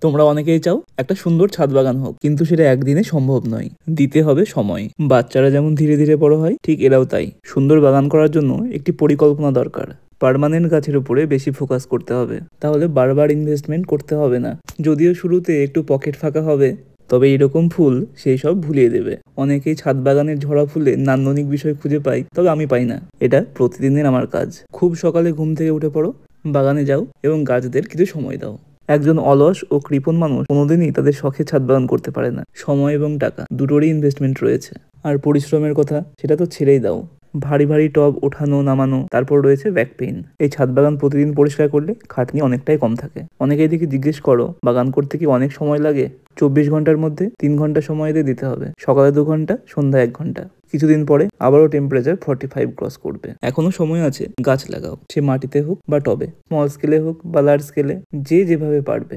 তোমরা অনেকেই চাও একটা সুন্দর ছাদ বাগান হোক, কিন্তু সেটা একদিনে সম্ভব নয়। দিতে হবে সময়। বাচ্চারা যেমন ধীরে ধীরে বড় হয়, ঠিক এরাও তাই। সুন্দর বাগান করার জন্য একটি পরিকল্পনা দরকার। পার্মানেন্ট গাছের উপরে বেশি ফোকাস করতে হবে, তাহলে বারবার ইনভেস্টমেন্ট করতে হবে না। যদিও শুরুতে একটু পকেট ফাঁকা হবে, তবে এরকম ফুল সেই সব ভুলিয়ে দেবে। অনেকেই ছাদ বাগানের ঝরা ফুলে নান্দনিক বিষয় খুঁজে পায়, তবে আমি পাই না। এটা প্রতিদিনের আমার কাজ। খুব সকালে ঘুম থেকে উঠে পড়ো, বাগানে যাও এবং গাছদের কিছু সময় দাও। একজন অলস ও কৃপণ মানুষ কোনোদিনই তাদের শখে ছাদ বাগান করতে পারে না। সময় এবং টাকা দুটোরই ইনভেস্টমেন্ট রয়েছে। আর পরিশ্রমের কথা, সেটা তো ছেড়েই দাও। ভারী ভারী টব ওঠানো নামানো, তারপর রয়েছে ব্যাক পেইন। এই ছাদ বাগান প্রতিদিন পরিষ্কার করলে খাটনি অনেকটাই কম থাকে। অনেকেই দেখি জিজ্ঞেস করো, বাগান করতে কি অনেক সময় লাগে? 24 ঘন্টার মধ্যে 3 ঘন্টা সময় দিয়ে দিতে হবে। সকালে 2 ঘন্টা, সন্ধ্যা 1 ঘন্টা। কিছুদিন পরে আবারও টেম্পারেচার 45 ক্রস করবে। এখনো সময় আছে, গাছ লাগাও। সে মাটিতে হোক বা টবে, স্মল স্কেলে হোক বা লার্জ স্কেলে, যে যেভাবে পারবে।